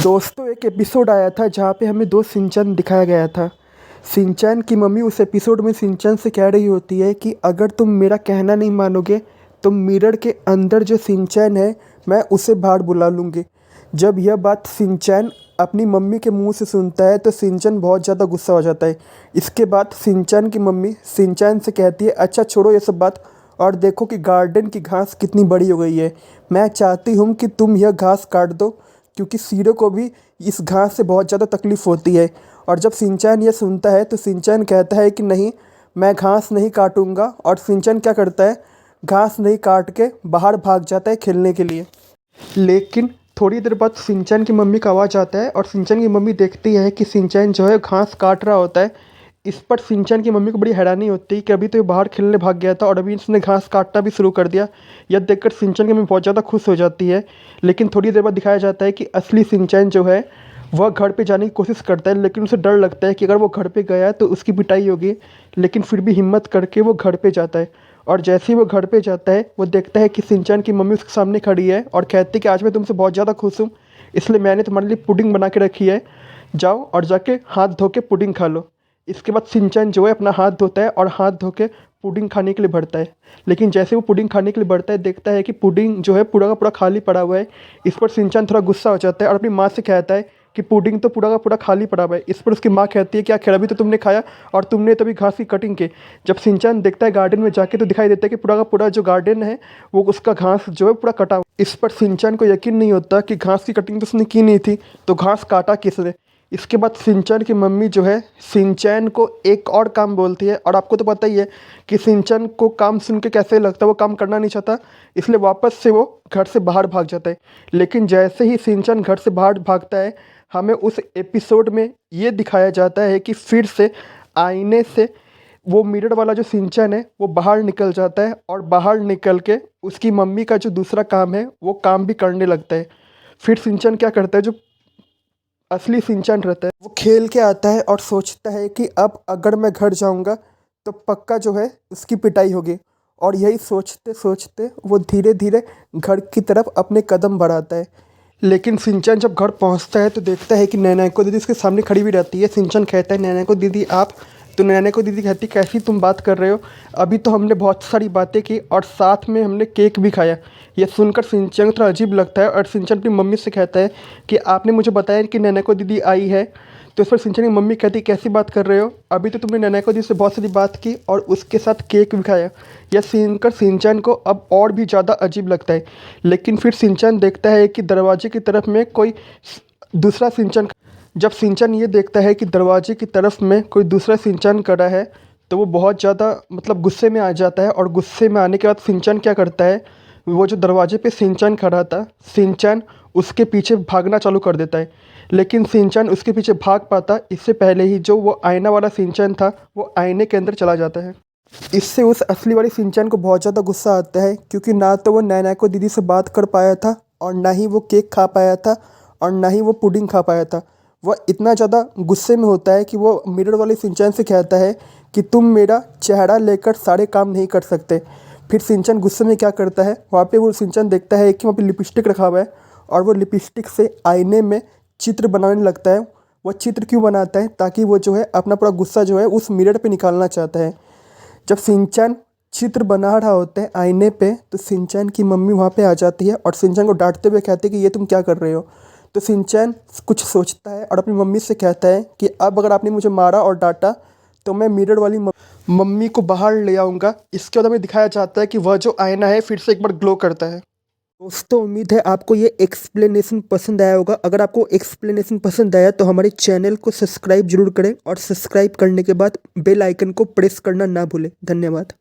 दोस्तों एक एपिसोड आया था जहाँ पे हमें दो शिनचैन दिखाया गया था। शिनचैन की मम्मी उस एपिसोड में शिनचैन से कह रही होती है कि अगर तुम मेरा कहना नहीं मानोगे तो मिरर के अंदर जो शिनचैन है मैं उसे बाहर बुला लूँगी। जब यह बात शिनचैन अपनी मम्मी के मुंह से सुनता है तो शिनचैन बहुत ज़्यादा गुस्सा हो जाता है। इसके बाद शिनचैन की मम्मी शिनचैन से कहती है, अच्छा छोड़ो ये सब बात और देखो कि गार्डन की घास कितनी बड़ी हो गई है। मैं चाहती हूँ कि तुम यह घास काट दो क्योंकि सीरो को भी इस घास से बहुत ज़्यादा तकलीफ़ होती है। और जब शिनचैन ये सुनता है तो शिनचैन कहता है कि नहीं, मैं घास नहीं काटूंगा। और शिनचैन क्या करता है, घास नहीं काट के बाहर भाग जाता है खेलने के लिए। लेकिन थोड़ी देर बाद शिनचैन की मम्मी का आवाज़ आता है और शिनचैन की मम्मी देखती है कि शिनचैन जो है घास काट रहा होता है। इस पर शिनचैन की मम्मी को बड़ी हैरानी होती है कि अभी तो ये बाहर खेलने भाग गया था और अभी इसने घास काटना भी शुरू कर दिया। यह देखकर शिनचैन की मम्मी बहुत ज़्यादा खुश हो जाती है। लेकिन थोड़ी देर बाद दिखाया जाता है कि असली शिनचैन जो है वह घर पे जाने की कोशिश करता है, लेकिन उसे डर लगता है कि अगर वो घर पे गया तो उसकी पिटाई होगी। लेकिन फिर भी हिम्मत करके वो घर पे जाता है। और जैसे ही वो घर पे जाता है वो देखता है कि शिनचैन की मम्मी उसके सामने खड़ी है और कहती है कि आज मैं तुमसे बहुत ज़्यादा खुश हूँ, इसलिए मैंने तुम्हारे लिए पुडिंग बना के रखी है, जाओ और जाके हाथ धो के पुडिंग खा लो। इसके बाद शिनचैन जो है अपना हाथ धोता है और हाथ धो के पुडिंग खाने के लिए बढ़ता है। लेकिन जैसे वो पुडिंग खाने के लिए बढ़ता है देखता है कि पुडिंग जो है पूरा का पूरा खाली पड़ा हुआ है। इस पर शिनचैन थोड़ा गुस्सा हो जाता है और अपनी माँ से कहता है कि पुडिंग तो पूरा का पूरा खाली पड़ा हुआ है। इस पर उसकी माँ कहती है कि आखिर अभी तो तुमने खाया और तुमने तभी घास की कटिंग की। जब शिनचैन देखता है गार्डन में जाके तो दिखाई देता है कि पूरा का पूरा जो गार्डन है वो उसका घास जो है पूरा कटा हुआ। इस पर शिनचैन को यकीन नहीं होता कि घास की कटिंग तो उसने की नहीं थी, तो घास काटा किसने। इसके बाद शिनचैन की मम्मी जो है शिनचैन को एक और काम बोलती है और आपको तो पता ही है कि शिनचैन को काम सुन के कैसे लगता है, वो काम करना नहीं चाहता, इसलिए वापस से वो घर से बाहर भाग जाता है। लेकिन जैसे ही शिनचैन घर से बाहर भागता है हमें उस एपिसोड में ये दिखाया जाता है कि फिर से आईने से वो मिरर वाला जो शिनचैन है वो बाहर निकल जाता है और बाहर निकल के उसकी मम्मी का जो दूसरा काम है वो काम भी करने लगता है। फिर शिनचैन क्या करता है, जो असली शिनचैन रहता है वो खेल के आता है और सोचता है कि अब अगर मैं घर जाऊंगा तो पक्का जो है उसकी पिटाई होगी। और यही सोचते सोचते वो धीरे धीरे घर की तरफ अपने कदम बढ़ाता है। लेकिन शिनचैन जब घर पहुंचता है तो देखता है कि नैनाको दीदी उसके सामने खड़ी हुई रहती है। शिनचैन कहता है, नैनाको दीदी आप? तो नैनाको दीदी कहती, कैसी तुम बात कर रहे हो, अभी तो हमने बहुत सारी बातें की और साथ में हमने केक भी खाया। यह सुनकर शिनचैन को थोड़ा अजीब लगता है और शिनचैन अपनी मम्मी से कहता है कि आपने मुझे बताया कि नैनाको दीदी आई है। तो इस पर शिनचैन की मम्मी कहती, कैसी बात कर रहे हो, अभी तो तुमने नैनाको दीदी से बहुत सारी बात की और उसके साथ केक भी खाया। यह सुनकर शिनचैन को अब और भी ज़्यादा अजीब लगता है। लेकिन फिर शिनचैन देखता है कि दरवाजे की तरफ में कोई दूसरा शिनचैन। जब शिनचैन ये देखता है कि दरवाजे की तरफ में कोई दूसरा शिनचैन खड़ा है तो वो बहुत ज़्यादा गुस्से में आ जाता है। और गुस्से में आने के बाद शिनचैन क्या करता है, वो जो दरवाजे पे शिनचैन खड़ा था शिनचैन उसके पीछे भागना चालू कर देता है। लेकिन शिनचैन उसके पीछे भाग पाता इससे पहले ही जो वो आईना वाला शिनचैन था वो आईने के अंदर चला जाता है। इससे उस असली वाली शिनचैन को बहुत ज़्यादा गुस्सा आता है क्योंकि ना तो वो नैनाको दीदी से बात कर पाया था और ना ही वो केक खा पाया था और ना ही वो पुडिंग खा पाया था। वह इतना ज़्यादा गुस्से में होता है कि वो मिरर वाले शिनचैन से कहता है कि तुम मेरा चेहरा लेकर सारे काम नहीं कर सकते। फिर शिनचैन गुस्से में क्या करता है, वहाँ पे वो शिनचैन देखता है कि वहाँ पे लिपस्टिक रखा हुआ है और वो लिपस्टिक से आईने में चित्र बनाने लगता है। वो चित्र क्यों बनाता है, ताकि वो जो है अपना पूरा गुस्सा जो है उस मिरर पे निकालना चाहता है। जब शिनचैन चित्र बना रहा होता है आईने पे तो शिनचैन की मम्मी वहाँ पे आ जाती है और शिनचैन को डांटते हुए कहती है कि ये तुम क्या कर रहे हो। तो शिनचैन कुछ सोचता है और अपनी मम्मी से कहता है कि अब अगर आपने मुझे मारा और डांटा तो मैं मिरर वाली मम्मी को बाहर ले आऊँगा। इसके बाद हमें दिखाया जाता है कि वह जो आईना है फिर से एक बार ग्लो करता है। दोस्तों उम्मीद है आपको ये एक्सप्लेनेशन पसंद आया होगा। अगर आपको एक्सप्लेनेशन पसंद आया तो हमारे चैनल को सब्सक्राइब जरूर करें और सब्सक्राइब करने के बाद बेल आइकन को प्रेस करना ना भूलें। धन्यवाद।